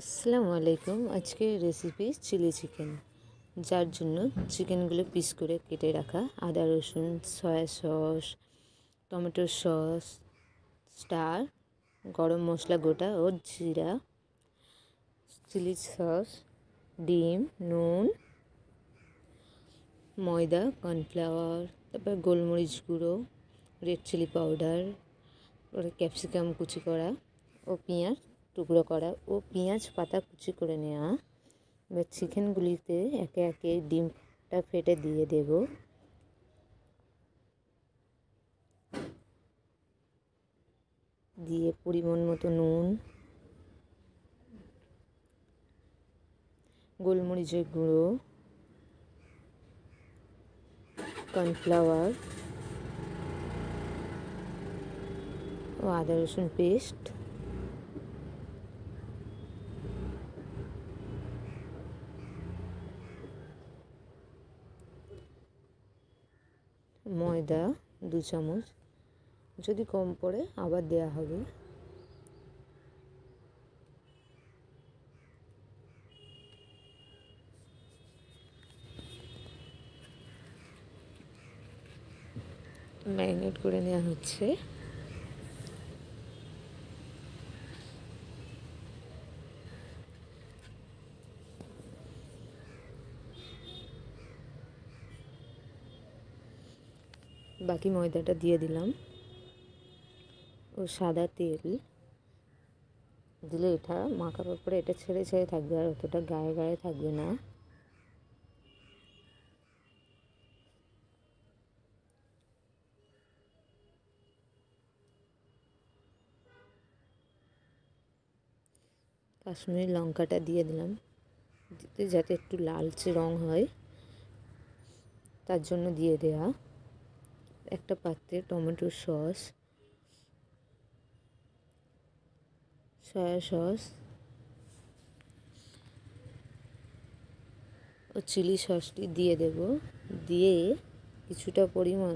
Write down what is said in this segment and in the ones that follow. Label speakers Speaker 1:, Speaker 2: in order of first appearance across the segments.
Speaker 1: আসসালামু আলাইকুম। আজকের রেসিপি চিলি চিকেন, যার জন্য চিকেনগুলো পিস করে কেটে রাখা, আদা রসুন, soya sauce, tomato sauce, star, গরম মশলা গোটা ও জিরা, চিলি সস, ডিম, নুন, ময়দা, কর্নফ্লাওয়ার, তারপর গোলমরিচ গুঁড়ো, রেড চিলি পাউডার, ওর ক্যাপসিকাম কুচি করা ও পেঁয়াজ টুকরো করা ও পেঁয়াজ পাতা কুচি করে নেওয়া। এবার চিকেনগুলিতে একে একে ডিমটা ফেটে দিয়ে দেব। দিয়ে পরিমাণ মতো নুন, গোলমরিচের গুঁড়ো, কর্নফ্লাওয়ার ও আদা রসুন পেস্ট, ময়দা 2 চামচ, যদি কম পড়ে আবার দেয়া হবে। ম্যারিনেট করে নেওয়া হচ্ছে। বাকি ময়দাটা দিয়ে দিলাম ও সাদা তেল দিলে এটা মাখার পরে এটা ছেড়ে ছেড়ে থাকবে, আর অতটা গায়ে গায়ে থাকবে না। কাশ্মীরি লঙ্কাটা দিয়ে দিলাম, যাতে একটু লালচে রং হয়, তার জন্য দিয়ে দেয়া। একটা পাত্রে টমেটো সস, সয়া সস ও চিলি সসটি দিয়ে দেব। দিয়ে কিছুটা পরিমাণ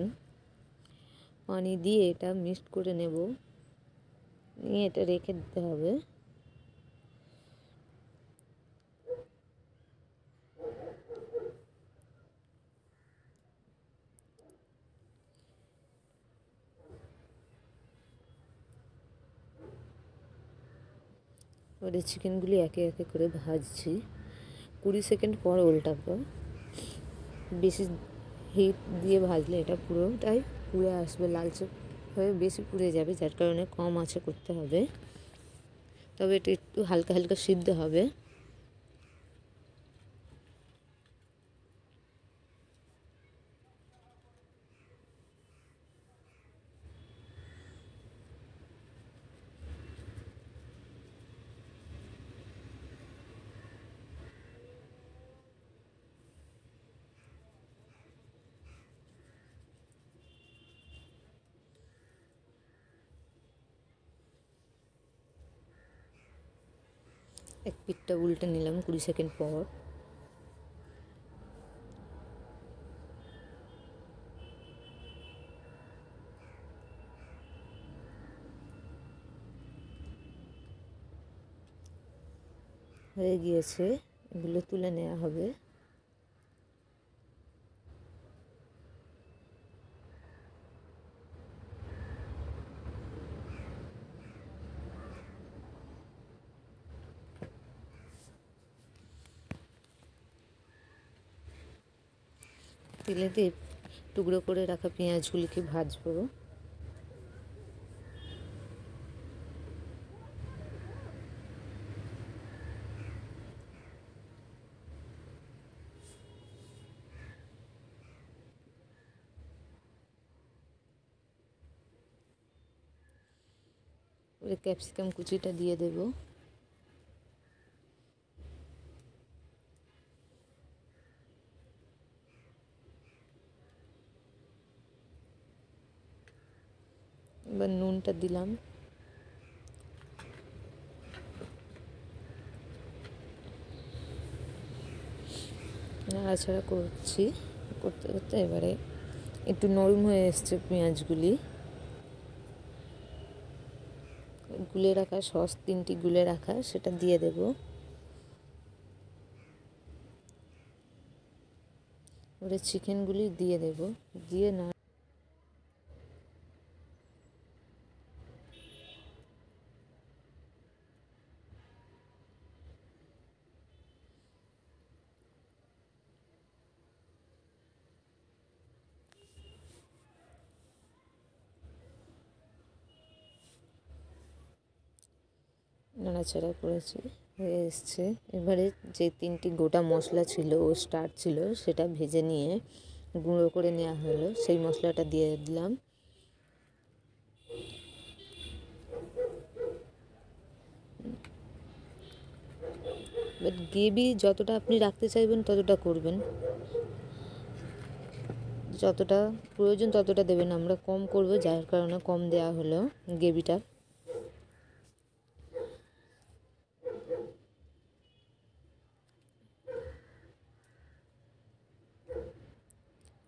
Speaker 1: পানি দিয়ে এটা মিক্সড করে নেব, নিয়ে এটা রেখে দিতে হবে। এবারে চিকেনগুলি একে একে করে ভাজছি। 20 সেকেন্ড পর উল্টাবো। বেশি হিট দিয়ে ভাজলে এটা পুরোটাই পুড়ে আসবে, লালচে হয়ে বেশি পুড়ে যাবে, যার কারণে কম আঁচে করতে হবে। তবে এটা একটু হালকা হালকা সিদ্ধ হবে। এক পিঠটা উল্টে নিলাম 20 সেকেন্ড পর। হয়ে গিয়েছে, এগুলো তুলে নেওয়া হবে। তেলেতে টুকরো করে রাখা পেঁয়াজগুলিকে ভাজবো। ক্যাপসিকাম কুচিটা দিয়ে দেব। এবার নুনটা দিলাম। নাড়াচাড়া করছি, করতে করতে এবারে একটু নরম হয়ে এসছে পেঁয়াজগুলি। গুলে রাখা সস 3টি গুলে রাখা সেটা দিয়ে দেব। এবারে চিকেনগুলি দিয়ে দেব, দিয়ে নাড়াচাড়া করেছি, হয়ে এসছে। এবারে যে 3টি গোটা মশলা ছিল ও স্টার ছিল সেটা ভেজে নিয়ে গুঁড়ো করে নেওয়া হলো, সেই মশলাটা দিয়ে দিলাম। বাট গ্রেভি যতটা আপনি রাখতে চাইবেন ততটা করবেন, যতটা প্রয়োজন ততটা দেবেন। আমরা কম করব যার কারণে কম দেওয়া হলো গ্রেভিটা।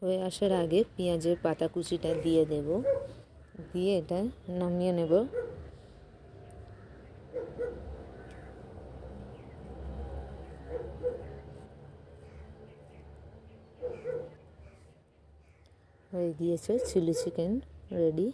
Speaker 1: হয়ে আসার আগে পেঁয়াজের পাতা কুচিটা দিয়ে দেব, দিয়ে এটা নামিয়ে নেব। হয়ে গিয়েছে চিলি চিকেন রেডি।